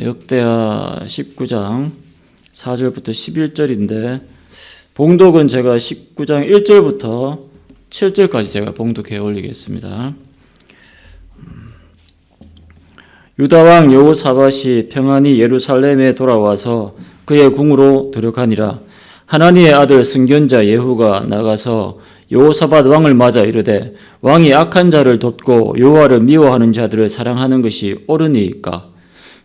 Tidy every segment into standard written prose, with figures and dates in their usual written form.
역대하 19장 4절부터 11절인데 봉독은 제가 19장 1절부터 7절까지 제가 봉독해 올리겠습니다. 유다왕 여호사밧이 평안히 예루살렘에 돌아와서 그의 궁으로 들어가니라. 하나니의 아들 선견자 예후가 나가서 여호사밧 왕을 맞아 이르되 왕이 악한 자를 돕고 여호와를 미워하는 자들을 사랑하는 것이 옳으니까.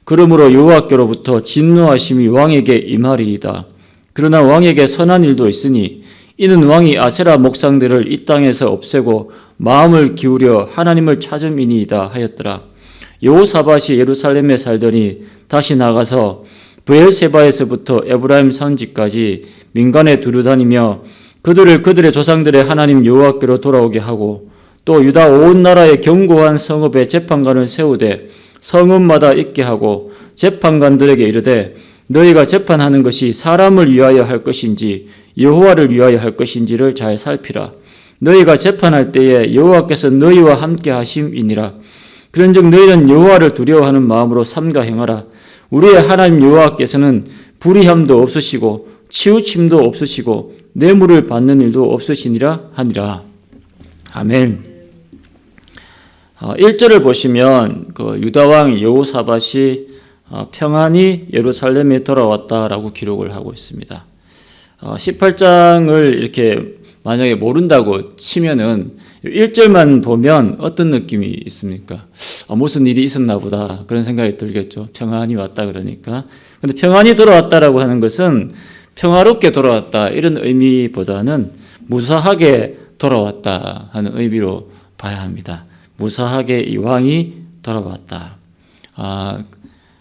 그러므로 여호와께로부터 진노하심이 왕에게 임하리이다. 그러나 왕에게 선한 일도 있으니 이는 왕이 아세라 목상들을 이 땅에서 없애고 마음을 기울여 하나님을 찾음이니이다 하였더라. 여호사밧이 예루살렘에 살더니 다시 나가서 브엘세바에서부터 에브라임 산지까지 민간에 두루다니며 그들의 조상들의 하나님 여호와께로 돌아오게 하고 또 유다 온 나라의 견고한 성읍에 재판관을 세우되 성읍마다 있게 하고 재판관들에게 이르되 너희가 재판하는 것이 사람을 위하여 할 것인지 여호와를 위하여 할 것인지를 잘 살피라. 너희가 재판할 때에 여호와께서 너희와 함께 하심이니라. 그런즉 너희는 여호와를 두려워하는 마음으로 삼가 행하라. 우리의 하나님 여호와께서는 불의함도 없으시고 치우침도 없으시고 뇌물을 받는 일도 없으시니라 하니라. 아멘. 1절을 보시면 그 유다왕 여호사밧이 평안히 예루살렘에 돌아왔다라고 기록을 하고 있습니다. 18장을 이렇게 만약에 모른다고 치면은 1절만 보면 어떤 느낌이 있습니까? 무슨 일이 있었나 보다 그런 생각이 들겠죠. 평안히 왔다 그러니까. 근데 평안히 돌아왔다라고 하는 것은 평화롭게 돌아왔다 이런 의미보다는 무사하게 돌아왔다 하는 의미로 봐야 합니다. 무사하게 이 왕이 돌아왔다.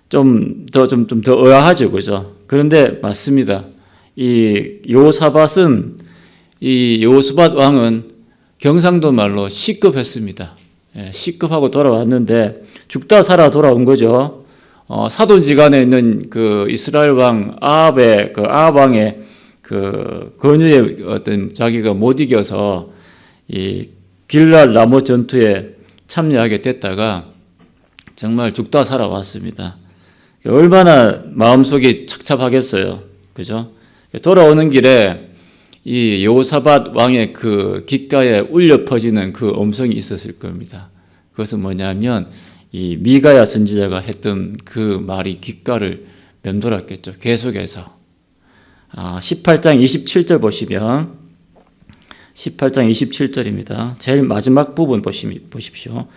좀 더 의아하죠, 그죠? 그런데 맞습니다. 이 여호사밧 왕은 경상도 말로 시급했습니다. 시급하고 돌아왔는데 죽다 살아 돌아온 거죠. 사돈지간에 있는 그 이스라엘 왕 아합의 그 아합 왕의 그 권유에 어떤 자기가 못 이겨서 이 길랄 라못 전투에 참여하게 됐다가 정말 죽다 살아왔습니다. 얼마나 마음속이 착잡하겠어요. 그죠? 돌아오는 길에 이 여호사밧 왕의 그 귓가에 울려 퍼지는 그 음성이 있었을 겁니다. 그것은 뭐냐면 이 미가야 선지자가 했던 그 말이 귓가를 맴돌았겠죠. 계속해서. 18장 27절 보시면 18장 27절입니다. 제일 마지막 부분 보십시오.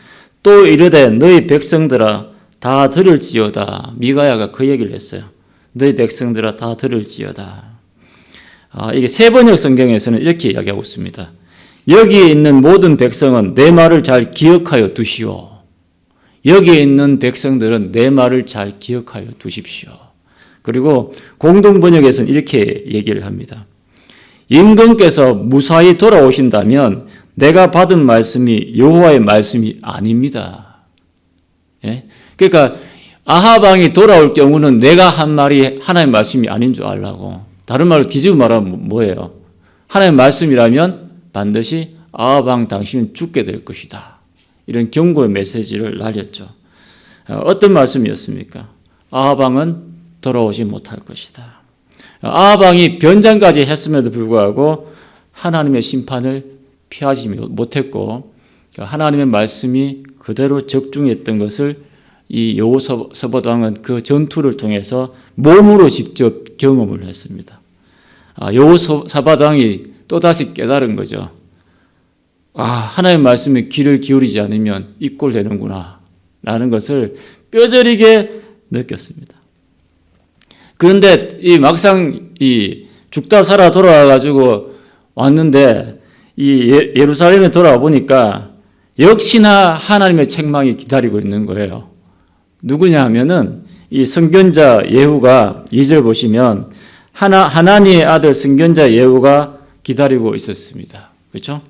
또 이르되 너희 백성들아 다 들을지어다. 미가야가 그 얘기를 했어요. 너희 백성들아 다 들을지어다. 이게 세번역 성경에서는 이렇게 이야기하고 있습니다. 여기에 있는 모든 백성은 내 말을 잘 기억하여 두시오. 여기에 있는 백성들은 내 말을 잘 기억하여 두십시오. 그리고 공동번역에서는 이렇게 얘기를 합니다. 임금께서 무사히 돌아오신다면 내가 받은 말씀이 여호와의 말씀이 아닙니다. 예? 그러니까 아합 왕이 돌아올 경우는 내가 한 말이 하나님의 말씀이 아닌 줄 알라고. 다른 말로 뒤집어 말하면 뭐예요? 하나님의 말씀이라면 반드시 아합 왕 당신은 죽게 될 것이다. 이런 경고의 메시지를 날렸죠. 어떤 말씀이었습니까? 아합 왕은 돌아오지 못할 것이다. 아합 왕이 변장까지 했음에도 불구하고 하나님의 심판을 피하지 못했고 하나님의 말씀이 그대로 적중했던 것을 이 여호사밧 왕은 그 전투를 통해서 몸으로 직접 경험을 했습니다. 여호사밧 왕이 또다시 깨달은 거죠. 하나님의 말씀에 귀를 기울이지 않으면 이 꼴 되는구나 라는 것을 뼈저리게 느꼈습니다. 그런데 이 막상 이 죽다 살아 돌아와 가지고 왔는데 이 예루살렘에 돌아와 보니까 역시나 하나님의 책망이 기다리고 있는 거예요. 누구냐 하면은 이 선견자 예후가 2절 보시면 하나니의 아들 선견자 예후가 기다리고 있었습니다. 그렇죠?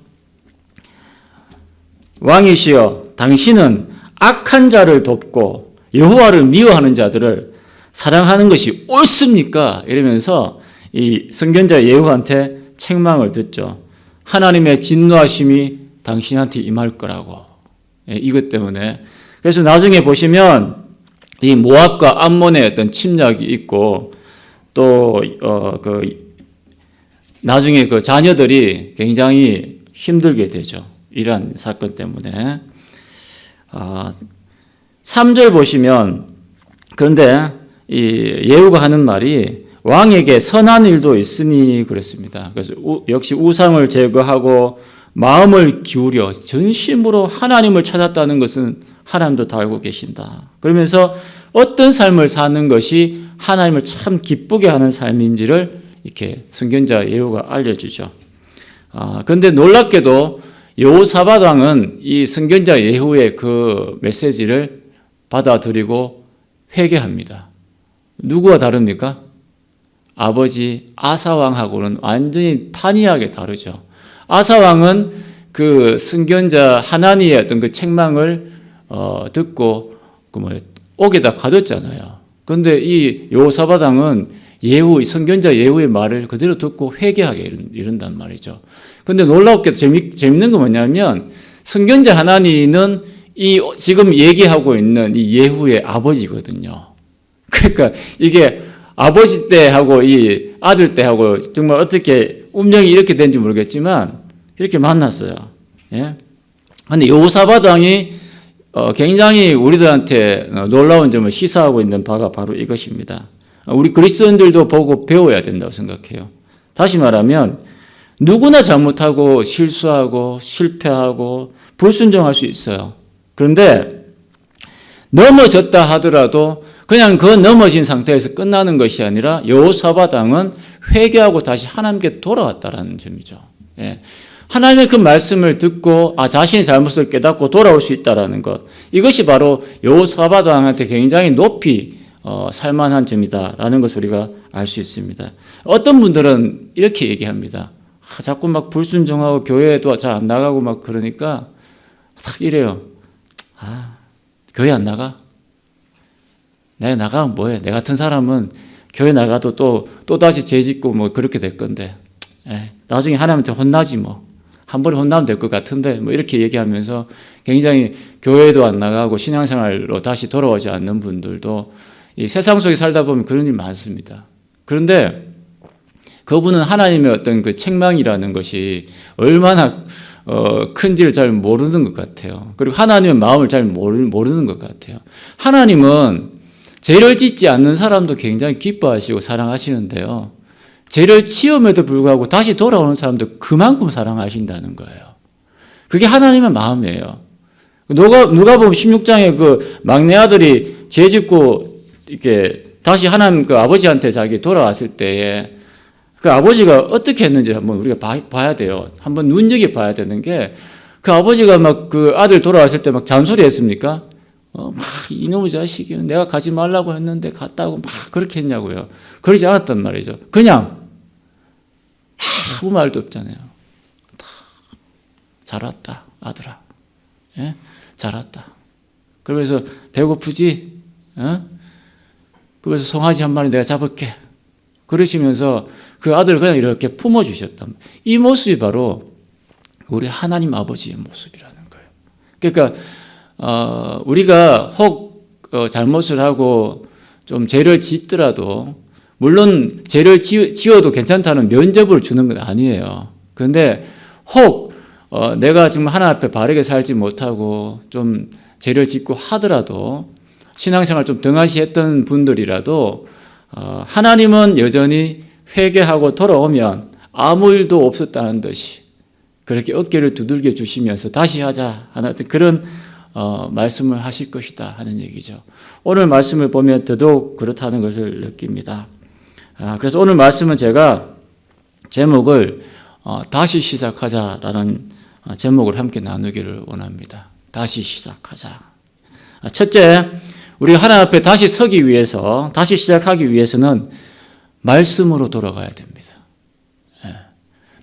왕이시여 당신은 악한 자를 돕고 여호와를 미워하는 자들을 사랑하는 것이 옳습니까? 이러면서 이 선견자 예후한테 책망을 듣죠. 하나님의 진노하심이 당신한테 임할 거라고. 이것 때문에. 그래서 나중에 보시면 이 모압과 암몬의 어떤 침략이 있고 또 나중에 그 자녀들이 굉장히 힘들게 되죠. 이러한 사건 때문에. 3절 보시면 그런데 이 예후가 하는 말이 왕에게 선한 일도 있으니 그랬습니다. 그래서 역시 우상을 제거하고 마음을 기울여 전심으로 하나님을 찾았다는 것은 하나님도 다 알고 계신다. 그러면서 어떤 삶을 사는 것이 하나님을 참 기쁘게 하는 삶인지를 이렇게 선견자 예후가 알려주죠. 그런데 놀랍게도 여호사밧 왕은 이 선견자 예후의 그 메시지를 받아들이고 회개합니다. 누구와 다릅니까? 아버지 아사 왕하고는 완전히 판이하게 다르죠. 아사 왕은 그 선견자 하나니의 어떤 그 책망을 듣고 옥에다 가뒀잖아요. 그런데 이 여호사밧 왕은 예후, 선견자 예후의 말을 그대로 듣고 회개하게 이른단 말이죠. 그런데 놀랍게도 재밌는 건 뭐냐면 선견자 하나니는 이 지금 얘기하고 있는 이 예후의 아버지거든요. 그러니까 이게 아버지 때하고 이 아들 때하고 정말 어떻게 운명이 이렇게 된지 모르겠지만 이렇게 만났어요. 예? 근데 여호사밧 왕이 굉장히 우리들한테 놀라운 점을 시사하고 있는 바가 바로 이것입니다. 우리 그리스도인들도 보고 배워야 된다고 생각해요. 다시 말하면 누구나 잘못하고 실수하고 실패하고 불순종할 수 있어요. 그런데 넘어졌다 하더라도 그냥 그 넘어진 상태에서 끝나는 것이 아니라 여호사밧 왕은 회개하고 다시 하나님께 돌아왔다라는 점이죠. 예. 하나님의 그 말씀을 듣고 자신의 잘못을 깨닫고 돌아올 수 있다라는 것, 이것이 바로 여호사밧 왕한테 굉장히 높이 살만한 점이다라는 것을 우리가 알 수 있습니다. 어떤 분들은 이렇게 얘기합니다. 자꾸 막 불순종하고 교회도 잘 안 나가고 막 그러니까 딱 이래요. 교회 안 나가? 내가 나가면 뭐해? 내 같은 사람은 교회 나가도 또 다시 죄 짓고 뭐 그렇게 될 건데, 나중에 하나님한테 혼나지 뭐. 한 번에 혼나면 될 것 같은데 뭐 이렇게 얘기하면서 굉장히 교회도 안 나가고 신앙생활로 다시 돌아오지 않는 분들도 이 세상 속에 살다 보면 그런 일이 많습니다. 그런데 그분은 하나님의 어떤 그 책망이라는 것이 얼마나 큰지를 잘 모르는 것 같아요. 그리고 하나님의 마음을 잘 모르는 것 같아요. 하나님은 죄를 짓지 않는 사람도 굉장히 기뻐하시고 사랑하시는데요. 죄를 지음에도 불구하고 다시 돌아오는 사람도 그만큼 사랑하신다는 거예요. 그게 하나님의 마음이에요. 누가복음 16장에 그 막내 아들이 죄 짓고 이렇게 다시 하나님 그 아버지한테 자기 돌아왔을 때에 그 아버지가 어떻게 했는지 한번 우리가 봐야 돼요. 한번 눈여겨봐야 되는 게 그 아버지가 막 그 아들 돌아왔을 때 막 잔소리 했습니까? 막 이놈의 자식이 내가 가지 말라고 했는데 갔다고 막 그렇게 했냐고요. 그러지 않았단 말이죠. 그냥 아무 말도 없잖아요. 잘 왔다 아들아. 예? 잘 왔다. 그러면서 배고프지? 그래서 송아지 한 마리 내가 잡을게. 그러시면서 그 아들을 그냥 이렇게 품어주셨단 말이에요. 이 모습이 바로 우리 하나님 아버지의 모습이라는 거예요. 그러니까 우리가 혹 잘못을 하고 좀 죄를 짓더라도 물론 죄를 지어도 괜찮다는 면접을 주는 건 아니에요. 그런데 혹 내가 지금 하나님 앞에 바르게 살지 못하고 좀 죄를 짓고 하더라도 신앙생활 좀 등하시했던 분들이라도 하나님은 여전히 회개하고 돌아오면 아무 일도 없었다는 듯이 그렇게 어깨를 두들겨 주시면서 다시 하자 하는 그런 말씀을 하실 것이다 하는 얘기죠. 오늘 말씀을 보면 더더욱 그렇다는 것을 느낍니다. 그래서 오늘 말씀은 제가 제목을 다시 시작하자라는 제목을 함께 나누기를 원합니다. 다시 시작하자. 첫째, 우리가 하나님 앞에 다시 서기 위해서, 다시 시작하기 위해서는 말씀으로 돌아가야 됩니다.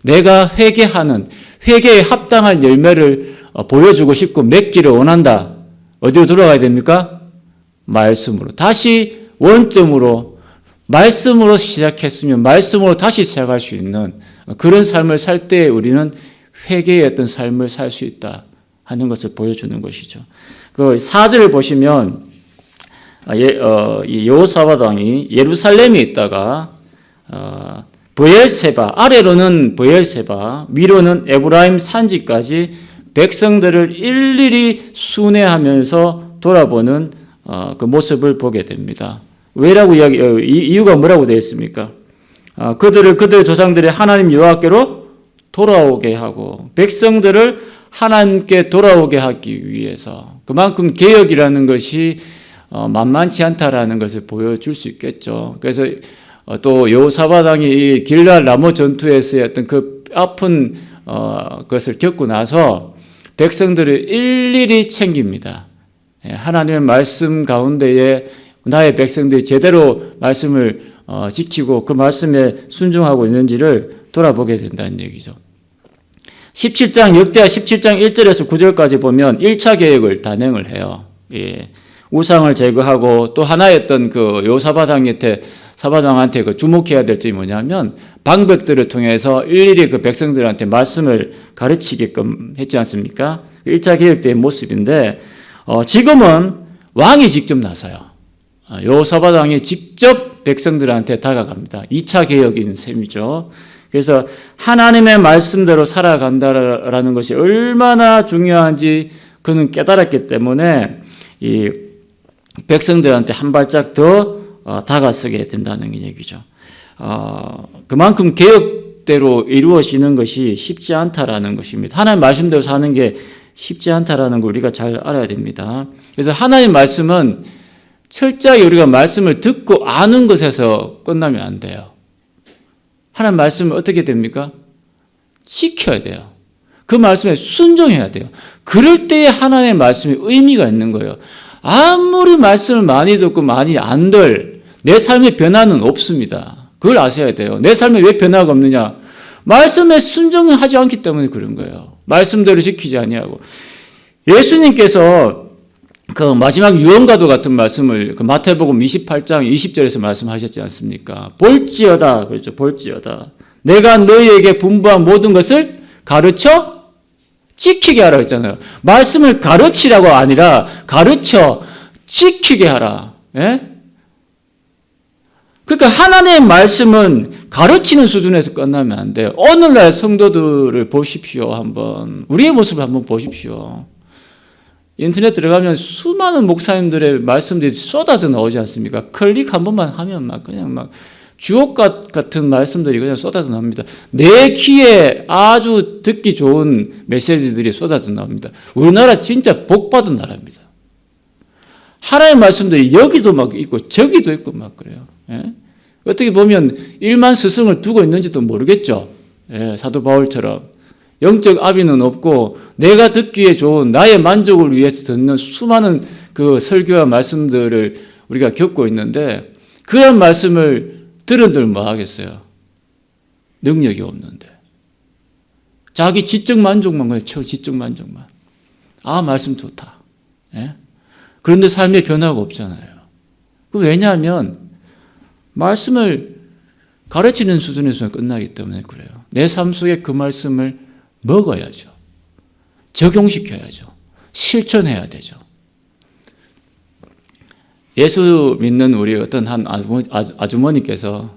내가 회개에 합당한 열매를 보여주고 싶고 맺기를 원한다. 어디로 돌아가야 됩니까? 말씀으로. 다시 원점으로, 말씀으로 시작했으면 말씀으로 다시 시작할 수 있는 그런 삶을 살 때 우리는 회개의 어떤 삶을 살 수 있다 하는 것을 보여주는 것이죠. 그 4절을 보시면 이 여호사밧 왕이 예루살렘에 있다가 브엘세바, 아래로는 브엘세바, 위로는 에브라임 산지까지 백성들을 일일이 순회하면서 돌아보는 그 모습을 보게 됩니다. 왜라고 이유가 뭐라고 되어 있습니까? 그들의 조상들의 하나님 여호와께로 돌아오게 하고 백성들을 하나님께 돌아오게 하기 위해서, 그만큼 개혁이라는 것이 만만치 않다라는 것을 보여줄 수 있겠죠. 그래서 또 여호사밧 왕이 길랄 라모 전투에서의 어떤 그 아픈 것을 겪고 나서 백성들을 일일이 챙깁니다. 하나님의 말씀 가운데에 나의 백성들이 제대로 말씀을 지키고 그 말씀에 순종하고 있는지를 돌아보게 된다는 얘기죠. 17장 역대하 17장 1절에서 9절까지 보면 1차 계획을 단행을 해요. 우상을 제거하고 또 하나였던 그 여호사밧 왕한테 그 주목해야 될 점이 뭐냐면 방백들을 통해서 일일이 그 백성들한테 말씀을 가르치게끔 했지 않습니까? 1차 계획 때의 모습인데 지금은 왕이 직접 나서요. 여호사밧 왕이 직접 백성들한테 다가갑니다. 2차 개혁인 셈이죠. 그래서 하나님의 말씀대로 살아간다라는 것이 얼마나 중요한지 그는 깨달았기 때문에 이 백성들한테 한 발짝 더 다가서게 된다는 얘기죠. 그만큼 개혁대로 이루어지는 것이 쉽지 않다라는 것입니다. 하나님 말씀대로 사는 게 쉽지 않다라는 걸 우리가 잘 알아야 됩니다. 그래서 하나님 말씀은 철저히 우리가 말씀을 듣고 아는 것에서 끝나면 안 돼요. 하나님 말씀은 어떻게 됩니까? 지켜야 돼요. 그 말씀에 순종해야 돼요. 그럴 때에 하나님의 말씀이 의미가 있는 거예요. 아무리 말씀을 많이 듣고 많이 안들 내 삶의 변화는 없습니다. 그걸 아셔야 돼요. 내 삶에 왜 변화가 없느냐? 말씀에 순종하지 않기 때문에 그런 거예요. 말씀대로 지키지 아니하고. 예수님께서 그 마지막 유언과도 같은 말씀을 그 마태복음 28장 20절에서 말씀하셨지 않습니까? 볼지어다, 그렇죠? 볼지어다. 내가 너희에게 분부한 모든 것을 가르쳐 지키게 하라 했잖아요. 말씀을 가르치라고 아니라 가르쳐 지키게 하라. 예? 그러니까 하나님의 말씀은 가르치는 수준에서 끝나면 안 돼요. 오늘날 성도들을 보십시오. 한번 우리의 모습을 한번 보십시오. 인터넷 들어가면 수많은 목사님들의 말씀들이 쏟아져 나오지 않습니까? 클릭 한 번만 하면 막 그냥 막 주옥 같은 말씀들이 그냥 쏟아져 나옵니다. 내 귀에 아주 듣기 좋은 메시지들이 쏟아져 나옵니다. 우리나라 진짜 복받은 나라입니다. 하나님의 말씀들이 여기도 막 있고 저기도 있고 막 그래요. 예? 어떻게 보면 일만 스승을 두고 있는지도 모르겠죠. 예, 사도 바울처럼. 영적 아비는 없고 내가 듣기에 좋은 나의 만족을 위해서 듣는 수많은 그 설교와 말씀들을 우리가 겪고 있는데 그런 말씀을 들은들 뭐 하겠어요? 능력이 없는데. 자기 지적 만족만 그래요. 지적 만족만. 아, 말씀 좋다. 예? 그런데 삶의 변화가 없잖아요. 왜냐하면 말씀을 가르치는 수준에서 끝나기 때문에 그래요. 내 삶 속에 그 말씀을 먹어야죠. 적용시켜야죠. 실천해야 되죠. 예수 믿는 우리 어떤 한 아주머니께서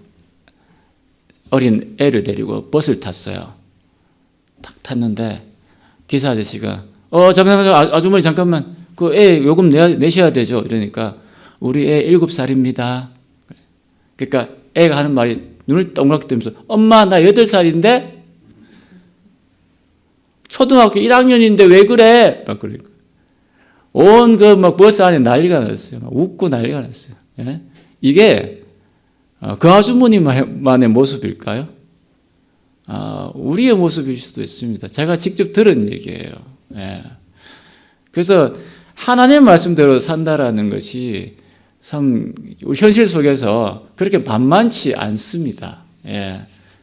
어린 애를 데리고 버스를 탔어요. 딱 탔는데 기사 아저씨가 잠깐만 아주머니 잠깐만 그 애 요금 내셔야 되죠. 이러니까 우리 애 7살입니다. 그러니까 애가 하는 말이 눈을 동그랗게 뜨면서 엄마 나 8살인데 초등학교 1학년인데 왜 그래? 막 그러니까 온 그 막 버스 안에 난리가 났어요. 막 웃고 난리가 났어요. 예? 이게 그 아주머니만의 모습일까요? 우리의 모습일 수도 있습니다. 제가 직접 들은 얘기예요. 예. 그래서 하나님의 말씀대로 산다라는 것이 참 현실 속에서 그렇게 만만치 않습니다. 예.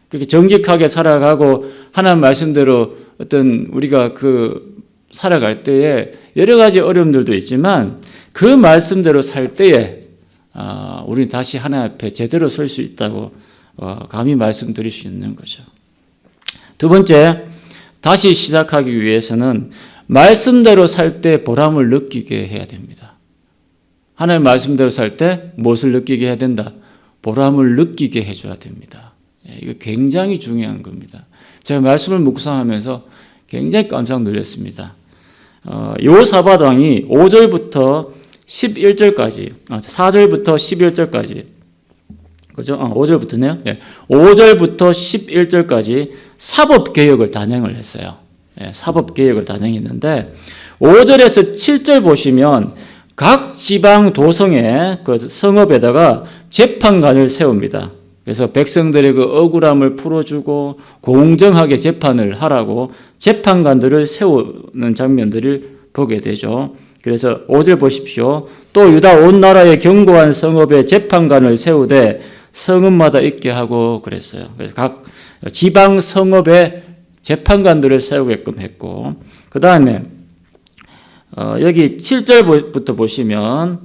그렇게 정직하게 살아가고 하나님 말씀대로 어떤 우리가 그 살아갈 때에 여러 가지 어려움들도 있지만 그 말씀대로 살 때에 우리는 다시 하나님 앞에 제대로 설 수 있다고 감히 말씀드릴 수 있는 거죠. 두 번째, 다시 시작하기 위해서는 말씀대로 살 때 보람을 느끼게 해야 됩니다. 하나님의 말씀대로 살 때 무엇을 느끼게 해야 된다? 보람을 느끼게 해줘야 됩니다. 이거 굉장히 중요한 겁니다. 제가 말씀을 묵상하면서 굉장히 깜짝 놀랐습니다. 여호사밧 왕이 5절부터 11절까지, 4절부터 11절까지, 그죠? 5절부터네요. 예, 5절부터 11절까지 사법개혁을 단행을 했어요. 예, 사법개혁을 단행했는데, 5절에서 7절 보시면 각 지방 도성의 그 성읍에다가 재판관을 세웁니다. 그래서 백성들의 그 억울함을 풀어주고 공정하게 재판을 하라고 재판관들을 세우는 장면들을 보게 되죠. 그래서 5절 보십시오. 또 유다 온 나라의 견고한 성읍에 재판관을 세우되 성읍마다 있게 하고 그랬어요. 그래서 각 지방 성읍에 재판관들을 세우게끔 했고, 그 다음에 여기 7절부터 보시면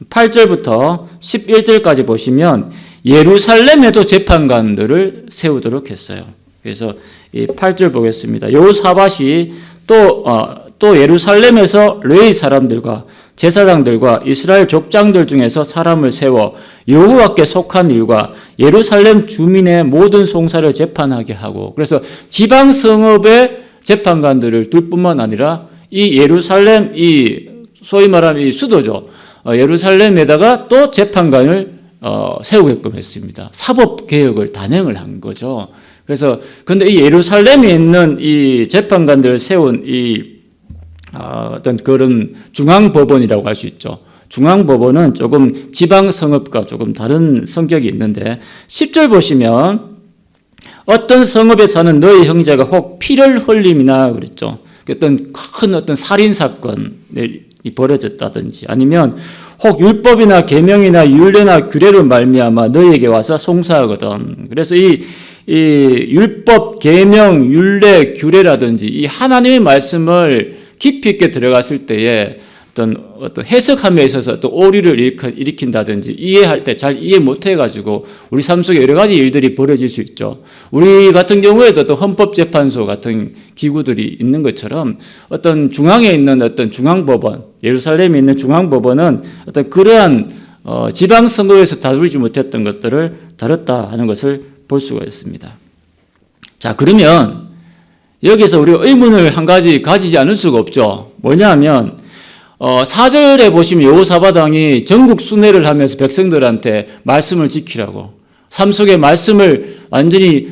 8절부터 11절까지 보시면 예루살렘에도 재판관들을 세우도록 했어요. 그래서 이 8절 보겠습니다. 여호사밧이 또 예루살렘에서 레위 사람들과 제사장들과 이스라엘 족장들 중에서 사람을 세워 여호와께 속한 일과 예루살렘 주민의 모든 송사를 재판하게 하고, 그래서 지방 성읍의 재판관들을 둘 뿐만 아니라 이 예루살렘, 이 소위 말하면 이 수도죠. 예루살렘에다가 또 재판관을 세우게끔 했습니다. 사법개혁을 단행을 한 거죠. 그래서 근데 이 예루살렘에 있는 이 재판관들을 세운 이 어떤 그런 중앙법원이라고 할 수 있죠. 중앙법원은 조금 지방성읍과 조금 다른 성격이 있는데, 10절 보시면 어떤 성읍에 사는 너희 형제가 혹 피를 흘림이나 그랬죠. 어떤 살인사건이 벌어졌다든지, 아니면 혹 율법이나 계명이나 율례나 규례로 말미암아 너희에게 와서 송사하거든. 그래서 이 율법, 계명, 율례, 규례라든지 이 하나님의 말씀을 깊이 있게 들어갔을 때에 어떤 해석함에 있어서 또 오류를 일으킨다든지 이해할 때 잘 이해 못해가지고 우리 삶 속에 여러 가지 일들이 벌어질 수 있죠. 우리 같은 경우에도 또 헌법재판소 같은 기구들이 있는 것처럼 어떤 중앙에 있는 어떤 중앙법원, 예루살렘에 있는 중앙법원은 어떤 그러한 지방선거에서 다루지 못했던 것들을 다뤘다 하는 것을 볼 수가 있습니다. 자, 그러면 여기서 우리가 의문을 한 가지 가지지 않을 수가 없죠. 뭐냐면 4절에 보시면 여호사밧 왕이 전국 순회를 하면서 백성들한테 말씀을 지키라고, 삶 속에 말씀을 완전히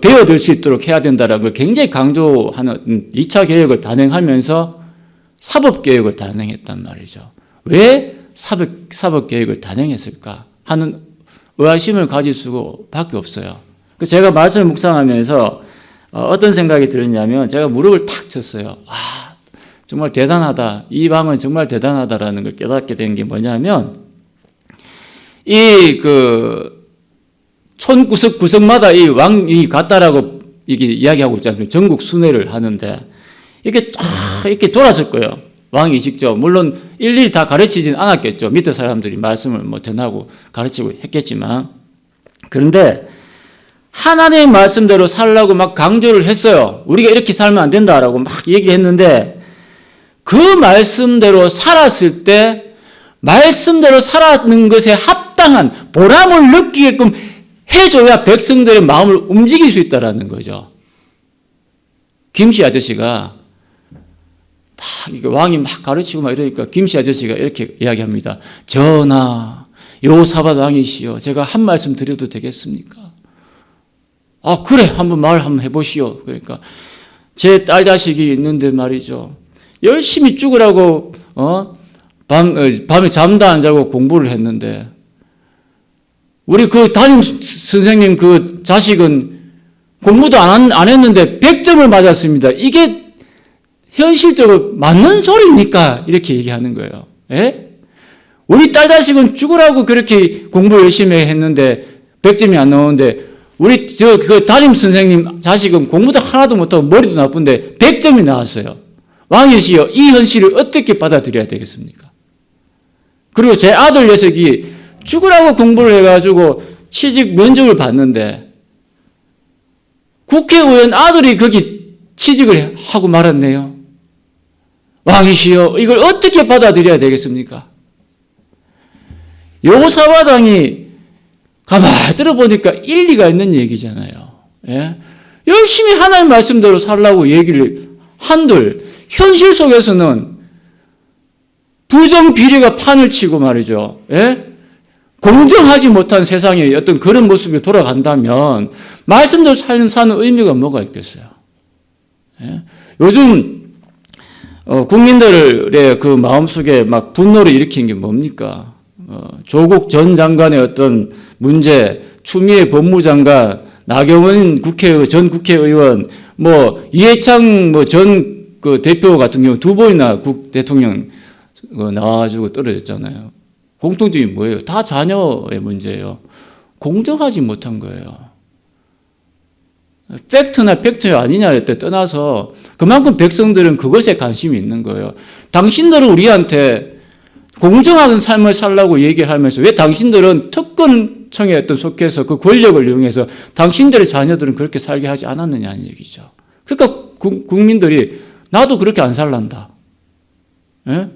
배워들 수 있도록 해야 된다는 걸 굉장히 강조하는 2차 개혁을 단행하면서 사법개혁을 단행했단 말이죠. 왜 사법개혁을 단행했을까 하는 의아심을 가질 수밖에 없어요. 제가 말씀을 묵상하면서 어떤 생각이 들었냐면, 제가 무릎을 탁 쳤어요. 정말 대단하다. 이 왕은 정말 대단하다라는 걸 깨닫게 된 게 뭐냐면, 촌 구석마다 이 왕이 갔다라고 이게 이야기하고 있지 않습니까? 전국 순회를 하는데, 이렇게 돌았을 거예요. 왕이 직접. 물론 일일이 다 가르치진 않았겠죠. 밑에 사람들이 말씀을 전하고 가르치고 했겠지만. 그런데 하나님의 말씀대로 살라고 막 강조를 했어요. 우리가 이렇게 살면 안 된다라고 막 얘기를 했는데, 그 말씀대로 살았을 때 말씀대로 살았는 것에 합당한 보람을 느끼게끔 해줘야 백성들의 마음을 움직일 수 있다라는 거죠. 김씨 아저씨가 왕이 막 가르치고 막 이러니까 김씨 아저씨가 이렇게 이야기합니다. 전하, 여호사밧 왕이시여, 제가 한 말씀 드려도 되겠습니까? 그래, 한번 말 한번 해보시오. 그러니까 제 딸 자식이 있는데 말이죠. 열심히 죽으라고 밤에 잠도 안 자고 공부를 했는데, 우리 그 담임 선생님 그 자식은 공부도 안 했는데 100점을 맞았습니다. 이게 현실적으로 맞는 소리입니까? 이렇게 얘기하는 거예요. 예? 우리 딸 자식은 죽으라고 그렇게 공부 열심히 했는데 100점이 안 나오는데, 우리 그 담임 선생님 자식은 공부도 하나도 못하고 머리도 나쁜데 100점이 나왔어요. 왕이시여, 이 현실을 어떻게 받아들여야 되겠습니까? 그리고 제 아들 녀석이 죽으라고 공부를 해가지고 취직 면접을 봤는데 국회의원 아들이 거기 취직을 하고 말았네요. 왕이시여, 이걸 어떻게 받아들여야 되겠습니까? 여호사밧 가만히 들어보니까 일리가 있는 얘기잖아요. 예? 열심히 하나님 말씀대로 살라고 얘기를 한들 현실 속에서는 부정비리가 판을 치고 말이죠. 예? 공정하지 못한 세상의 어떤 그런 모습이 돌아간다면 말씀대로 사는 의미가 뭐가 있겠어요? 예? 요즘 국민들의 그 마음속에 막 분노를 일으킨 게 뭡니까? 조국 전 장관의 어떤 문제, 추미애 법무장관, 나경원 전 국회의원, 이해창 전 그 대표 같은 경우 두 번이나 대통령 나와가지고 떨어졌잖아요. 공통점이 뭐예요? 다 자녀의 문제예요. 공정하지 못한 거예요. 팩트나 팩트 아니냐에 떠나서 그만큼 백성들은 그것에 관심이 있는 거예요. 당신들은 우리한테 공정한 삶을 살라고 얘기를 하면서 왜 당신들은 특권층에 어떤 속해서 그 권력을 이용해서 당신들의 자녀들은 그렇게 살게 하지 않았느냐는 얘기죠. 그러니까 국민들이 나도 그렇게 안 살란다. 예?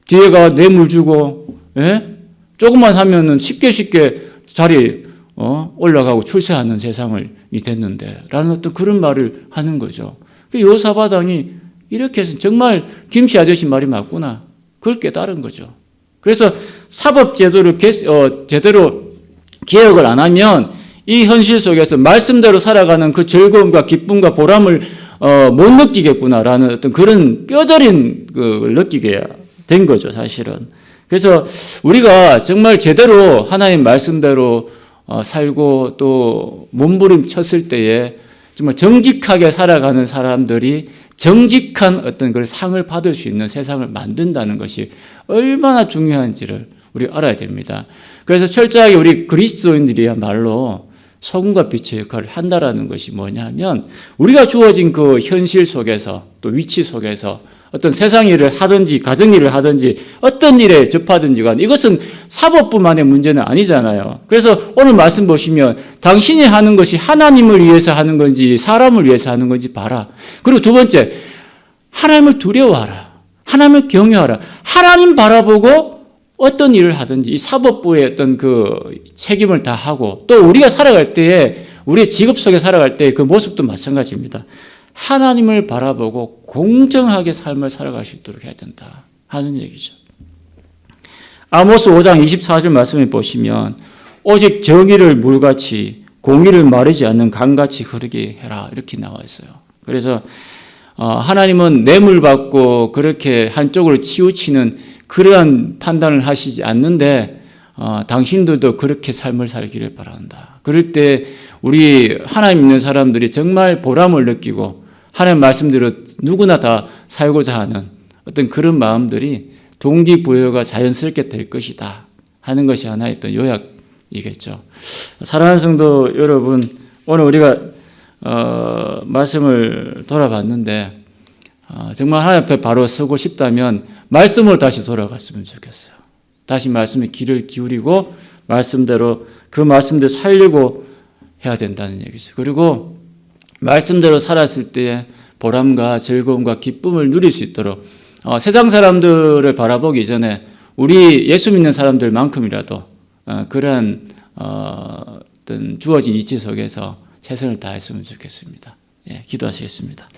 뒤에가 뇌물 주고, 예? 조금만 하면은 쉽게 자리 올라가고 출세하는 세상을 됐는데 라는 어떤 그런 말을 하는 거죠. 여호사밧 왕이 이렇게 해서 정말 김씨 아저씨 말이 맞구나. 그걸 깨달은 거죠. 그래서 사법제도를 제대로 개혁을 안 하면 이 현실 속에서 말씀대로 살아가는 그 즐거움과 기쁨과 보람을 못 느끼겠구나라는 어떤 그런 뼈저린 걸 느끼게 된 거죠, 사실은. 그래서 우리가 정말 제대로 하나님 말씀대로 살고 또 몸부림쳤을 때에 정말 정직하게 살아가는 사람들이 정직한 어떤 그 상을 받을 수 있는 세상을 만든다는 것이 얼마나 중요한지를 우리 알아야 됩니다. 그래서 철저하게 우리 그리스도인들이야말로 소금과 빛의 역할을 한다라는 것이 뭐냐면 우리가 주어진 그 현실 속에서 또 위치 속에서 어떤 세상 일을 하든지 가정 일을 하든지 어떤 일에 접하든지 간 이것은 사법부만의 문제는 아니잖아요. 그래서 오늘 말씀 보시면 당신이 하는 것이 하나님을 위해서 하는 건지 사람을 위해서 하는 건지 봐라. 그리고 두 번째, 하나님을 두려워하라. 하나님을 경외하라. 하나님 바라보고 어떤 일을 하든지 이 사법부의 어떤 그 책임을 다하고 또 우리가 살아갈 때에 우리의 직업 속에 살아갈 때의 그 모습도 마찬가지입니다. 하나님을 바라보고 공정하게 삶을 살아갈 수 있도록 해야 된다 하는 얘기죠. 아모스 5장 24절 말씀을 보시면 오직 정의를 물같이 공의를 마르지 않는 강같이 흐르게 해라 이렇게 나와 있어요. 그래서 하나님은 뇌물 받고 그렇게 한쪽으로 치우치는 그러한 판단을 하시지 않는데 당신들도 그렇게 삶을 살기를 바란다. 그럴 때 우리 하나님 믿는 사람들이 정말 보람을 느끼고 하나님 말씀대로 누구나 다 살고자 하는 어떤 그런 마음들이 동기부여가 자연스럽게 될 것이다 하는 것이 하나의 어떤 요약이겠죠. 사랑하는 성도 여러분, 오늘 우리가 말씀을 돌아봤는데 정말 하나님 앞에 바로 서고 싶다면 말씀으로 다시 돌아갔으면 좋겠어요. 다시 말씀에 귀를 기울이고 말씀대로 그 말씀대로 살려고 해야 된다는 얘기죠. 그리고 말씀대로 살았을 때의 보람과 즐거움과 기쁨을 누릴 수 있도록 세상 사람들을 바라보기 전에 우리 예수 믿는 사람들만큼이라도 그러한 어떤 주어진 이치 속에서 최선을 다했으면 좋겠습니다. 예, 기도하시겠습니다.